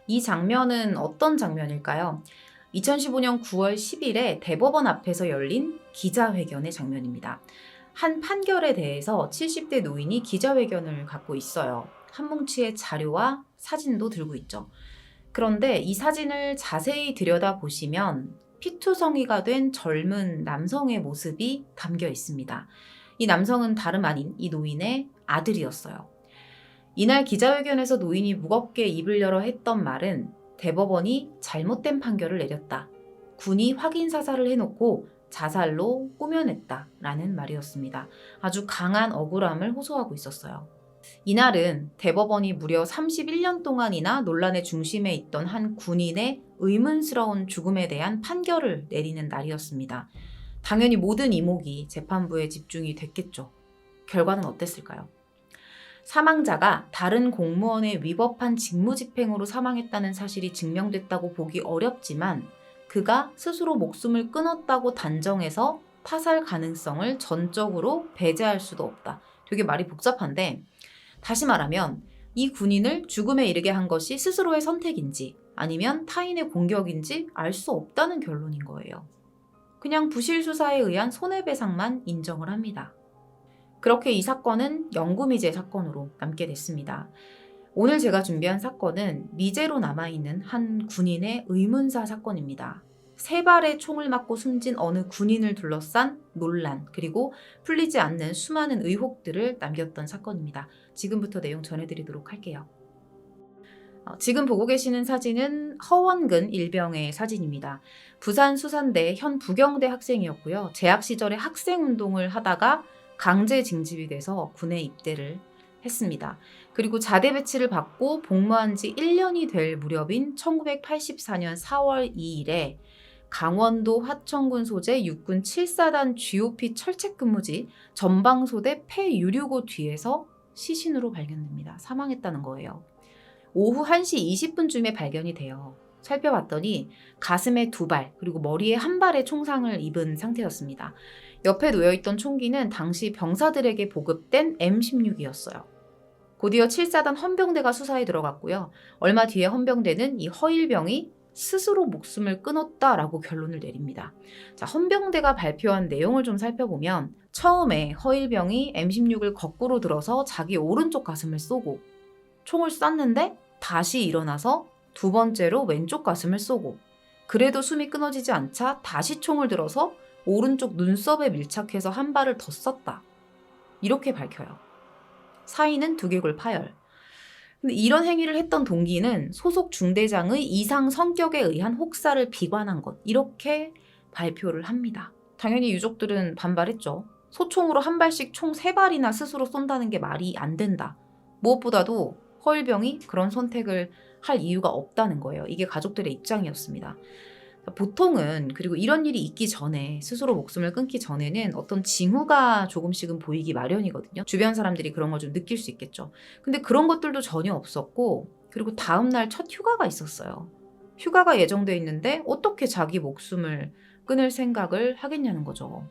이 장면은 어떤 장면일까요? 2015년 9월 10일에 대법원 앞에서 열린 기자회견의 장면입니다. 한 판결에 대해서 70대 노인이 기자회견을 갖고 있어요. 한 뭉치의 자료와 사진도 들고 있죠. 그런데 이 사진을 자세히 들여다보시면 피투성이가 된 젊은 남성의 모습이 담겨 있습니다. 이 남성은 다름 아닌 이 노인의 아들이었어요. 이날 기자회견에서 노인이 무겁게 입을 열어 했던 말은 대법원이 잘못된 판결을 내렸다. 군이 확인 사살을 해놓고 자살로 꾸며냈다라는 말이었습니다. 아주 강한 억울함을 호소하고 있었어요. 이날은 대법원이 무려 31년 동안이나 논란의 중심에 있던 한 군인의 의문스러운 죽음에 대한 판결을 내리는 날이었습니다. 당연히 모든 이목이 재판부에 집중이 됐겠죠. 결과는 어땠을까요? 사망자가 다른 공무원에 위법한 직무집행으로 사망했다는 사실이 증명됐다고 보기 어렵지만 그가 스스로 목숨을 끊었다고 단정해서 타살 가능성을 전적으로 배제할 수도 없다. 되게 말이 복잡한데 다시 말하면 이 군인을 죽음에 이르게 한 것이 스스로의 선택인지 아니면 타인의 공격인지 알 수 없다는 결론인 거예요. 그냥 부실 수사에 의한 손해배상만 인정을 합니다. 그렇게 이 사건은 영구미제 사건으로 남게 됐습니다. 오늘 제가 준비한 사건은 미제로 남아있는 한 군인의 의문사 사건입니다. 세 발의 총을 맞고 숨진 어느 군인을 둘러싼 논란, 그리고 풀리지 않는 수많은 의혹들을 남겼던 사건입니다. 지금부터 내용 전해드리도록 할게요. 지금 보고 계시는 사진은 허원근 일병의 사진입니다. 부산 수산대 현 부경대 학생이었고요. 재학 시절에 학생운동을 하다가 강제 징집이 돼서 군에 입대를 했습니다. 그리고 자대 배치를 받고 복무한 지 1년이 될 무렵인 1984년 4월 2일에 강원도 화천군 소재 육군 7사단 GOP 철책 근무지 전방소대 폐유류고 뒤에서 시신으로 발견됩니다. 사망했다는 거예요. 오후 1시 20분쯤에 발견이 돼요. 살펴봤더니 가슴에 2발 그리고 머리에 1발의 총상을 입은 상태였습니다. 옆에 놓여있던 총기는 당시 병사들에게 보급된 M16이었어요. 곧이어 7사단 헌병대가 수사에 들어갔고요. 얼마 뒤에 헌병대는 이 허일병이 스스로 목숨을 끊었다라고 결론을 내립니다. 자, 헌병대가 발표한 내용을 좀 살펴보면 처음에 허일병이 M16을 거꾸로 들어서 자기 오른쪽 가슴을 쏘고 총을 쐈는데 다시 일어나서 두 번째로 왼쪽 가슴을 쏘고 그래도 숨이 끊어지지 않자 다시 총을 들어서 오른쪽 눈썹에 밀착해서 1발을 더 쐈다. 이렇게 밝혀요. 사인은 두개골 파열. 근데 이런 행위를 했던 동기는 소속 중대장의 이상 성격에 의한 혹사를 비관한 것. 이렇게 발표를 합니다. 당연히 유족들은 반발했죠. 소총으로 1발씩 총 3발이나 스스로 쏜다는 게 말이 안 된다. 무엇보다도 허일병이 그런 선택을 할 이유가 없다는 거예요. 이게 가족들의 입장이었습니다. 보통은 그리고 이런 일이 있기 전에 스스로 목숨을 끊기 전에는 어떤 징후가 조금씩은 보이기 마련이거든요. 주변 사람들이 그런 걸 좀 느낄 수 있겠죠. 근데 그런 것들도 전혀 없었고 그리고 다음날 첫 휴가가 있었어요. 휴가가 예정돼 있는데 어떻게 자기 목숨을 끊을 생각을 하겠냐는 거죠.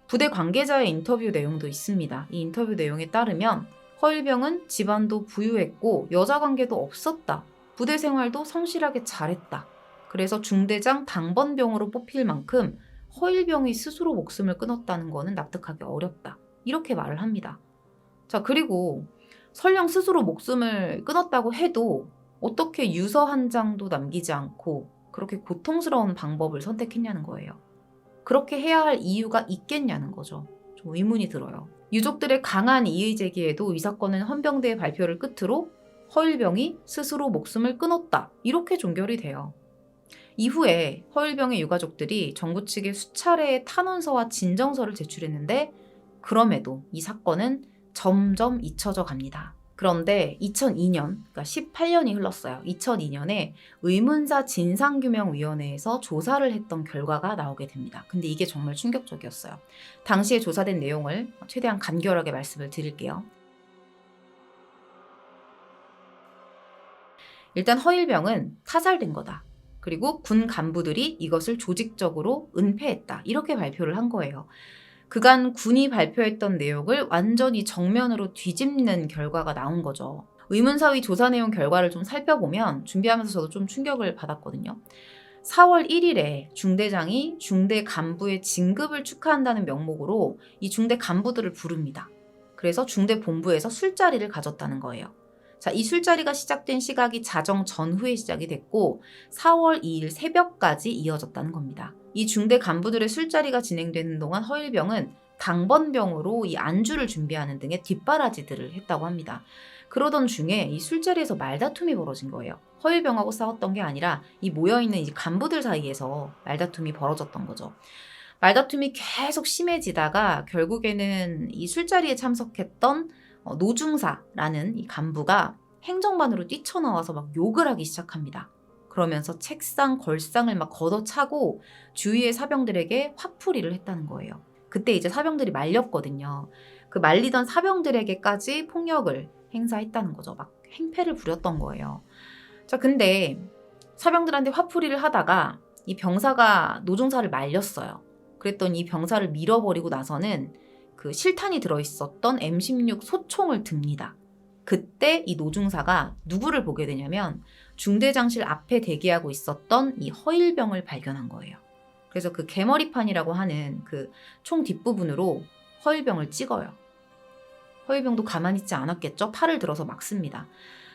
부대 관계자의 인터뷰 내용도 있습니다. 이 인터뷰 내용에 따르면 허일병은 집안도 부유했고 여자 관계도 없었다. 부대 생활도 성실하게 잘했다. 그래서 중대장 당번병으로 뽑힐 만큼 허일병이 스스로 목숨을 끊었다는 거는 납득하기 어렵다. 이렇게 말을 합니다. 자, 그리고 설령 스스로 목숨을 끊었다고 해도 어떻게 유서 한 장도 남기지 않고 그렇게 고통스러운 방법을 선택했냐는 거예요. 그렇게 해야 할 이유가 있겠냐는 거죠. 좀 의문이 들어요. 유족들의 강한 이의 제기에도 이 사건은 헌병대의 발표를 끝으로 허일병이 스스로 목숨을 끊었다. 이렇게 종결이 돼요. 이후에 허일병의 유가족들이 정부 측에 수차례의 탄원서와 진정서를 제출했는데 그럼에도 이 사건은 점점 잊혀져 갑니다. 그런데 2002년, 그러니까 18년이 흘렀어요. 2002년에 의문사 진상규명위원회에서 조사를 했던 결과가 나오게 됩니다. 근데 이게 정말 충격적이었어요. 당시에 조사된 내용을 최대한 간결하게 말씀을 드릴게요. 일단 허일병은 타살된 거다. 그리고 군 간부들이 이것을 조직적으로 은폐했다. 이렇게 발표를 한 거예요. 그간 군이 발표했던 내용을 완전히 정면으로 뒤집는 결과가 나온 거죠. 의문사위 조사 내용 결과를 좀 살펴보면 준비하면서 저도 좀 충격을 받았거든요. 4월 1일에 중대장이 중대 간부의 진급을 축하한다는 명목으로 이 중대 간부들을 부릅니다. 그래서 중대 본부에서 술자리를 가졌다는 거예요. 자, 이 술자리가 시작된 시각이 자정 전후에 시작이 됐고 4월 2일 새벽까지 이어졌다는 겁니다. 이 중대 간부들의 술자리가 진행되는 동안 허일병은 당번병으로 이 안주를 준비하는 등의 뒷바라지들을 했다고 합니다. 그러던 중에 이 술자리에서 말다툼이 벌어진 거예요. 허일병하고 싸웠던 게 아니라 이 모여있는 이 간부들 사이에서 말다툼이 벌어졌던 거죠. 말다툼이 계속 심해지다가 결국에는 이 술자리에 참석했던 노중사라는 이 간부가 행정반으로 뛰쳐나와서 막 욕을 하기 시작합니다. 그러면서 책상, 걸상을 막 걷어차고 주위의 사병들에게 화풀이를 했다는 거예요. 그때 이제 사병들이 말렸거든요. 그 말리던 사병들에게까지 폭력을 행사했다는 거죠. 막 행패를 부렸던 거예요. 자, 근데 사병들한테 화풀이를 하다가 이 병사가 노중사를 말렸어요. 그랬더니 이 병사를 밀어버리고 나서는 그 실탄이 들어있었던 M16 소총을 듭니다. 그때 이 노중사가 누구를 보게 되냐면 중대장실 앞에 대기하고 있었던 이 허일병을 발견한 거예요. 그래서 그 개머리판이라고 하는 그 총 뒷부분으로 허일병을 찍어요. 허일병도 가만히 있지 않았겠죠? 팔을 들어서 막 씁니다.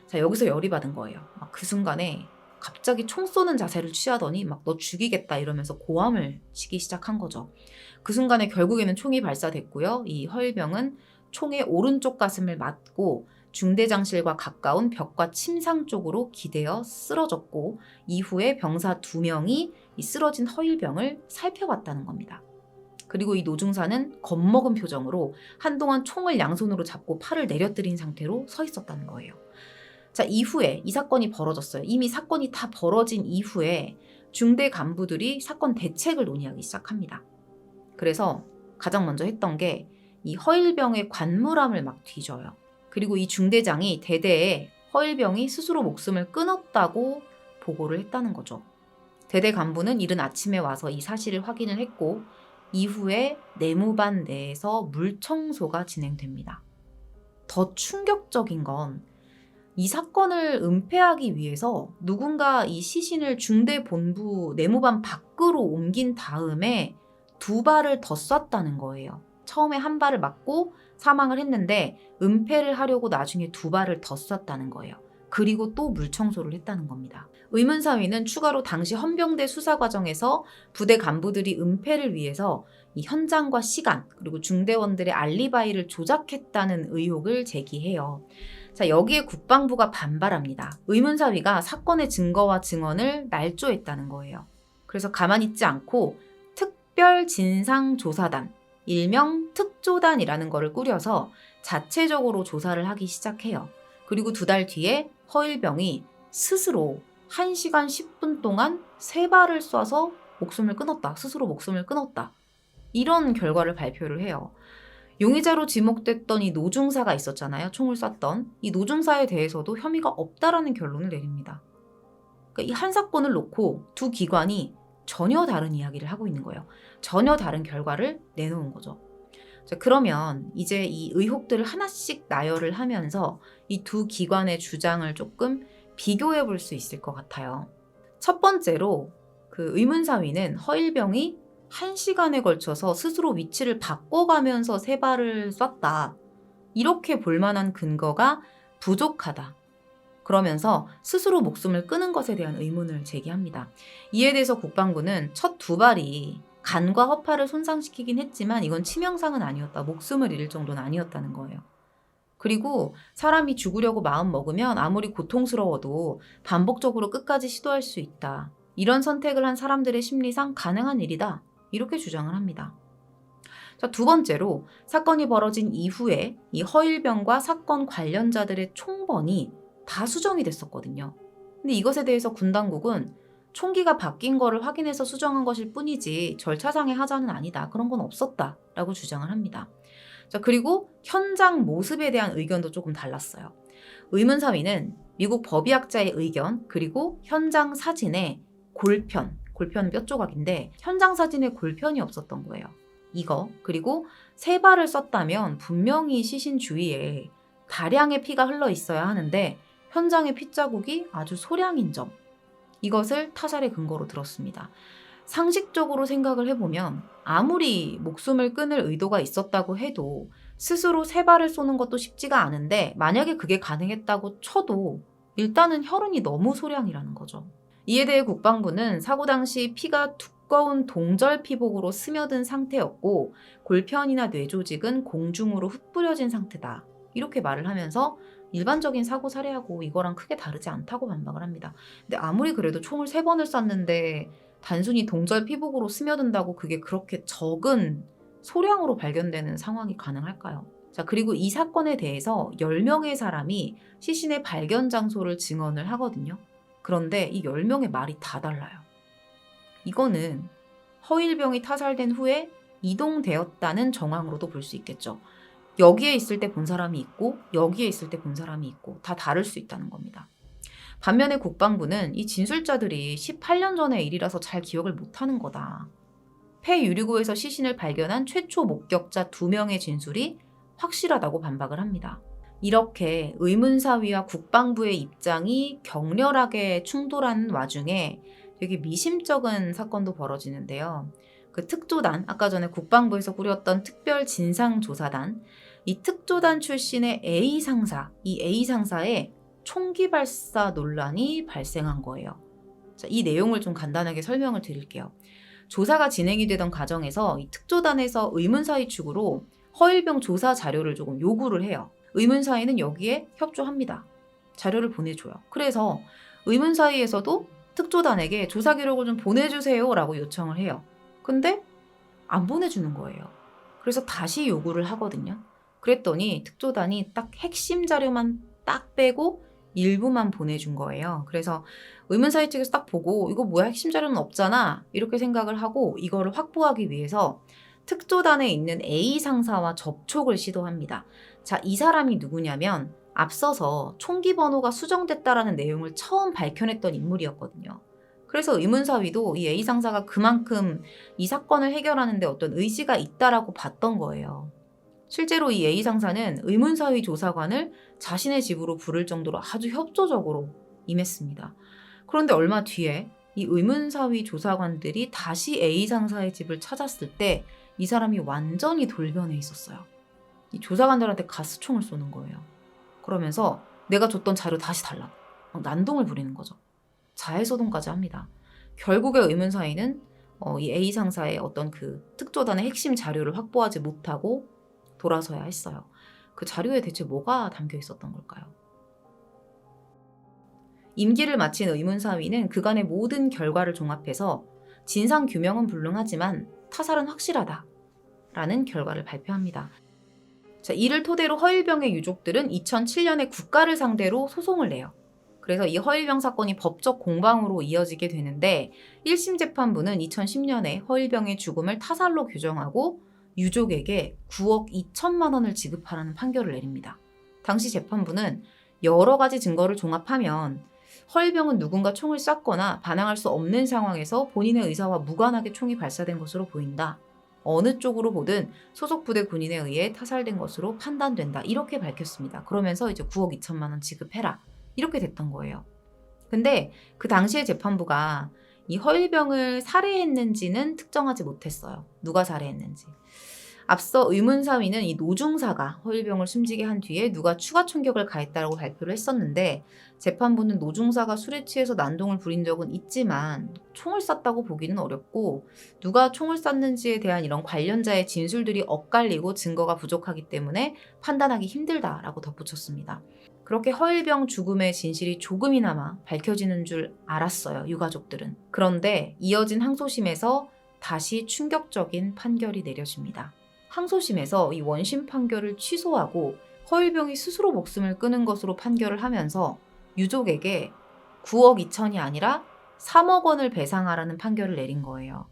자, 여기서 열이 받은 거예요. 막 그 순간에 갑자기 총 쏘는 자세를 취하더니 막 너 죽이겠다 이러면서 고함을 치기 시작한 거죠. 그 순간에 결국에는 총이 발사됐고요. 이 허일병은 총의 오른쪽 가슴을 맞고 중대장실과 가까운 벽과 침상 쪽으로 기대어 쓰러졌고 이후에 병사 2명이 이 쓰러진 허일병을 살펴봤다는 겁니다. 그리고 이 노중사는 겁먹은 표정으로 한동안 총을 양손으로 잡고 팔을 내려뜨린 상태로 서 있었다는 거예요. 자, 이후에 이 사건이 벌어졌어요. 이미 사건이 다 벌어진 이후에 중대 간부들이 사건 대책을 논의하기 시작합니다. 그래서 가장 먼저 했던 게 이 허일병의 관물함을 막 뒤져요. 그리고 이 중대장이 대대에 허일병이 스스로 목숨을 끊었다고 보고를 했다는 거죠. 대대 간부는 이른 아침에 와서 이 사실을 확인을 했고 이후에 내무반 내에서 물청소가 진행됩니다. 더 충격적인 건 이 사건을 은폐하기 위해서 누군가 이 시신을 중대 본부 내무반 밖으로 옮긴 다음에 2발을 더 쐈다는 거예요. 처음에 1발을 맞고 사망을 했는데 은폐를 하려고 나중에 2발을 더 쐈다는 거예요. 그리고 또 물청소를 했다는 겁니다. 의문사위는 추가로 당시 헌병대 수사 과정에서 부대 간부들이 은폐를 위해서 이 현장과 시간 그리고 중대원들의 알리바이를 조작했다는 의혹을 제기해요. 자, 여기에 국방부가 반발합니다. 의문사위가 사건의 증거와 증언을 날조했다는 거예요. 그래서 가만히 있지 않고 특별진상조사단, 일명 특조단이라는 거를 꾸려서 자체적으로 조사를 하기 시작해요. 그리고 2달 뒤에 허일병이 스스로 1시간 10분 동안 3발을 쏴서 목숨을 끊었다. 스스로 목숨을 끊었다. 이런 결과를 발표를 해요. 용의자로 지목됐던 이 노중사가 있었잖아요. 총을 쐈던. 이 노중사에 대해서도 혐의가 없다라는 결론을 내립니다. 그러니까 이 한 사건을 놓고 두 기관이 전혀 다른 이야기를 하고 있는 거예요. 전혀 다른 결과를 내놓은 거죠. 자, 그러면 이제 이 의혹들을 하나씩 나열을 하면서 이 두 기관의 주장을 조금 비교해 볼 수 있을 것 같아요. 첫 번째로 그 의문사위는 허일병이 1시간에 걸쳐서 스스로 위치를 바꿔가면서 3발을 쐈다. 이렇게 볼 만한 근거가 부족하다. 그러면서 스스로 목숨을 끊은 것에 대한 의문을 제기합니다. 이에 대해서 국방부는 첫 2발이 간과 허파를 손상시키긴 했지만 이건 치명상은 아니었다. 목숨을 잃을 정도는 아니었다는 거예요. 그리고 사람이 죽으려고 마음 먹으면 아무리 고통스러워도 반복적으로 끝까지 시도할 수 있다. 이런 선택을 한 사람들의 심리상 가능한 일이다. 이렇게 주장을 합니다. 자, 2번째로 사건이 벌어진 이후에 이 허일병과 사건 관련자들의 총번이 다 수정이 됐었거든요. 근데 이것에 대해서 군 당국은 총기가 바뀐 거를 확인해서 수정한 것일 뿐이지 절차상의 하자는 아니다. 그런 건 없었다. 라고 주장을 합니다. 자, 그리고 현장 모습에 대한 의견도 조금 달랐어요. 의문사위는 미국 법의학자의 의견 그리고 현장 사진에 골편은 뼈 조각인데 현장 사진에 골편이 없었던 거예요. 이거 그리고 3발을 썼다면 분명히 시신 주위에 다량의 피가 흘러 있어야 하는데 현장의 핏자국이 아주 소량인 점. 이것을 타살의 근거로 들었습니다. 상식적으로 생각을 해보면 아무리 목숨을 끊을 의도가 있었다고 해도 스스로 세 발을 쏘는 것도 쉽지가 않은데 만약에 그게 가능했다고 쳐도 일단은 혈흔이 너무 소량이라는 거죠. 이에 대해 국방부는 사고 당시 피가 두꺼운 동절 피복으로 스며든 상태였고 골편이나 뇌조직은 공중으로 흩뿌려진 상태다. 이렇게 말을 하면서 일반적인 사고 사례하고 이거랑 크게 다르지 않다고 반박을 합니다. 근데 아무리 그래도 총을 3번을 쐈는데 단순히 동절 피복으로 스며든다고 그게 그렇게 적은 소량으로 발견되는 상황이 가능할까요? 자, 그리고 이 사건에 대해서 10명의 사람이 시신의 발견 장소를 증언을 하거든요. 그런데 이 10명의 말이 다 달라요. 이거는 허일병이 타살된 후에 이동되었다는 정황으로도 볼 수 있겠죠. 여기에 있을 때 본 사람이 있고 여기에 있을 때 본 사람이 있고 다 다를 수 있다는 겁니다. 반면에 국방부는 이 진술자들이 18년 전의 일이라서 잘 기억을 못하는 거다. 폐유리구에서 시신을 발견한 최초 목격자 2명의 진술이 확실하다고 반박을 합니다. 이렇게 의문사위와 국방부의 입장이 격렬하게 충돌하는 와중에 되게 미심쩍은 사건도 벌어지는데요. 그 특조단, 아까 전에 국방부에서 꾸렸던 특별진상조사단, 이 특조단 출신의 A 상사, 이 A 상사의 총기 발사 논란이 발생한 거예요. 자, 이 내용을 좀 간단하게 설명을 드릴게요. 조사가 진행이 되던 과정에서 이 특조단에서 의문사위 측으로 허일병 조사 자료를 조금 요구를 해요. 의문사위는 여기에 협조합니다. 자료를 보내줘요. 그래서 의문사위에서도 특조단에게 조사 기록을 좀 보내주세요 라고 요청을 해요. 근데 안 보내주는 거예요. 그래서 다시 요구를 하거든요. 그랬더니 특조단이 딱 핵심 자료만 딱 빼고 일부만 보내준 거예요. 그래서 의문사위 측에서 딱 보고 이거 뭐야 핵심 자료는 없잖아 이렇게 생각을 하고 이거를 확보하기 위해서 특조단에 있는 A 상사와 접촉을 시도합니다. 자, 이 사람이 누구냐면 앞서서 총기 번호가 수정됐다라는 내용을 처음 밝혀냈던 인물이었거든요. 그래서 의문사위도 이 A 상사가 그만큼 이 사건을 해결하는 데 어떤 의지가 있다라고 봤던 거예요. 실제로 이 A 상사는 의문사위 조사관을 자신의 집으로 부를 정도로 아주 협조적으로 임했습니다. 그런데 얼마 뒤에 이 의문사위 조사관들이 다시 A 상사의 집을 찾았을 때 이 사람이 완전히 돌변해 있었어요. 이 조사관들한테 가스총을 쏘는 거예요. 그러면서 내가 줬던 자료 다시 달라고 막 난동을 부리는 거죠. 자해소동까지 합니다. 결국에 의문사위는 이 A 상사의 어떤 그 특조단의 핵심 자료를 확보하지 못하고 돌아서야 했어요. 그 자료에 대체 뭐가 담겨 있었던 걸까요? 임기를 마친 의문사위는 그간의 모든 결과를 종합해서 진상규명은 불능하지만 타살은 확실하다라는 결과를 발표합니다. 자, 이를 토대로 허일병의 유족들은 2007년에 국가를 상대로 소송을 내요. 그래서 이 허일병 사건이 법적 공방으로 이어지게 되는데 1심 재판부는 2010년에 허일병의 죽음을 타살로 규정하고 유족에게 9억 2천만 원을 지급하라는 판결을 내립니다. 당시 재판부는 여러 가지 증거를 종합하면 허일병은 누군가 총을 쐈거나 반항할 수 없는 상황에서 본인의 의사와 무관하게 총이 발사된 것으로 보인다. 어느 쪽으로 보든 소속 부대 군인에 의해 타살된 것으로 판단된다. 이렇게 밝혔습니다. 그러면서 이제 9억 2천만 원 지급해라. 이렇게 됐던 거예요. 근데 그 당시에 재판부가 이 허일병을 살해했는지는 특정하지 못했어요. 누가 살해했는지. 앞서 의문사위는 이 노중사가 허일병을 숨지게 한 뒤에 누가 추가 총격을 가했다고 발표를 했었는데 재판부는 노중사가 술에 취해서 난동을 부린 적은 있지만 총을 쐈다고 보기는 어렵고 누가 총을 쐈는지에 대한 이런 관련자의 진술들이 엇갈리고 증거가 부족하기 때문에 판단하기 힘들다라고 덧붙였습니다. 그렇게 허일병 죽음의 진실이 조금이나마 밝혀지는 줄 알았어요, 유가족들은. 그런데 이어진 항소심에서 다시 충격적인 판결이 내려집니다. 항소심에서 이 원심 판결을 취소하고 허일병이 스스로 목숨을 끊은 것으로 판결을 하면서 유족에게 9억 2천이 아니라 3억 원을 배상하라는 판결을 내린 거예요.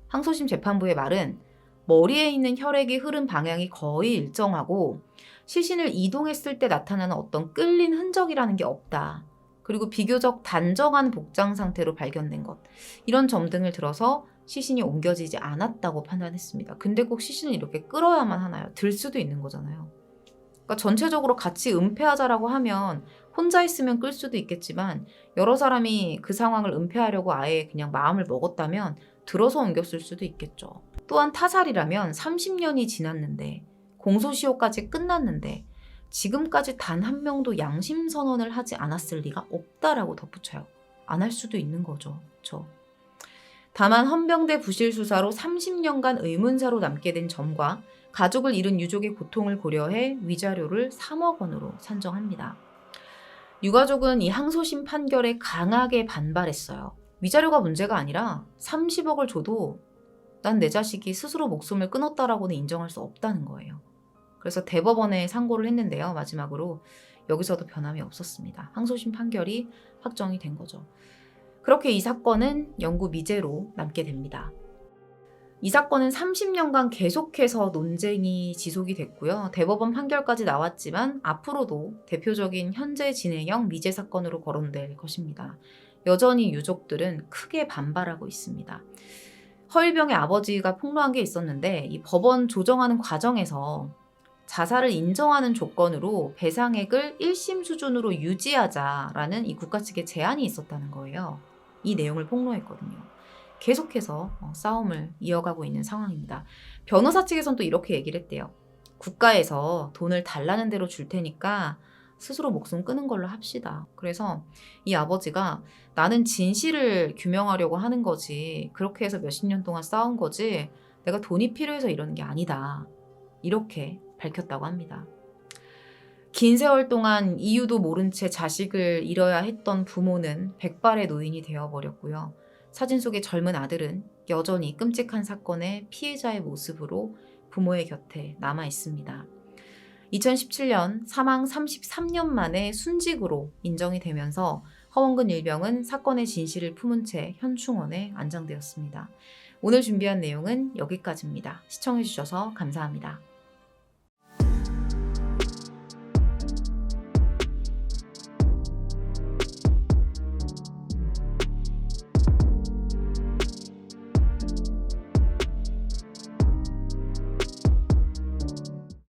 항소심 재판부의 말은 머리에 있는 혈액이 흐른 방향이 거의 일정하고 시신을 이동했을 때 나타나는 어떤 끌린 흔적이라는 게 없다. 그리고 비교적 단정한 복장 상태로 발견된 것. 이런 점 등을 들어서 시신이 옮겨지지 않았다고 판단했습니다. 근데 꼭 시신을 이렇게 끌어야만 하나요? 들 수도 있는 거잖아요. 그러니까 전체적으로 같이 은폐하자라고 하면 혼자 있으면 끌 수도 있겠지만 여러 사람이 그 상황을 은폐하려고 아예 그냥 마음을 먹었다면 들어서 옮겼을 수도 있겠죠. 또한 타살이라면 30년이 지났는데 공소시효까지 끝났는데 지금까지 단 한 명도 양심 선언을 하지 않았을 리가 없다라고 덧붙여요. 안 할 수도 있는 거죠. 그렇죠? 다만 헌병대 부실 수사로 30년간 의문사로 남게 된 점과 가족을 잃은 유족의 고통을 고려해 위자료를 3억 원으로 산정합니다. 유가족은 이 항소심 판결에 강하게 반발했어요. 위자료가 문제가 아니라 30억을 줘도 난 내 자식이 스스로 목숨을 끊었다라고는 인정할 수 없다는 거예요. 그래서 대법원에 상고를 했는데요. 마지막으로 여기서도 변함이 없었습니다. 항소심 판결이 확정이 된 거죠. 그렇게 이 사건은 영구 미제로 남게 됩니다. 이 사건은 30년간 계속해서 논쟁이 지속이 됐고요. 대법원 판결까지 나왔지만 앞으로도 대표적인 현재 진행형 미제 사건으로 거론될 것입니다. 여전히 유족들은 크게 반발하고 있습니다. 허일병의 아버지가 폭로한 게 있었는데 이 법원 조정하는 과정에서 자살을 인정하는 조건으로 배상액을 1심 수준으로 유지하자라는 이 국가 측의 제안이 있었다는 거예요. 이 내용을 폭로했거든요. 계속해서 싸움을 이어가고 있는 상황입니다. 변호사 측에서는 또 이렇게 얘기를 했대요. 국가에서 돈을 달라는 대로 줄 테니까 스스로 목숨 끊은 걸로 합시다. 그래서 이 아버지가 나는 진실을 규명하려고 하는 거지, 그렇게 해서 몇십 년 동안 싸운 거지, 내가 돈이 필요해서 이러는 게 아니다. 이렇게 밝혔다고 합니다. 긴 세월 동안 이유도 모른 채 자식을 잃어야 했던 부모는 백발의 노인이 되어버렸고요. 사진 속의 젊은 아들은 여전히 끔찍한 사건의 피해자의 모습으로 부모의 곁에 남아 있습니다. 2017년 사망 33년 만에 순직으로 인정이 되면서 허원근 일병은 사건의 진실을 품은 채 현충원에 안장되었습니다. 오늘 준비한 내용은 여기까지입니다. 시청해주셔서 감사합니다.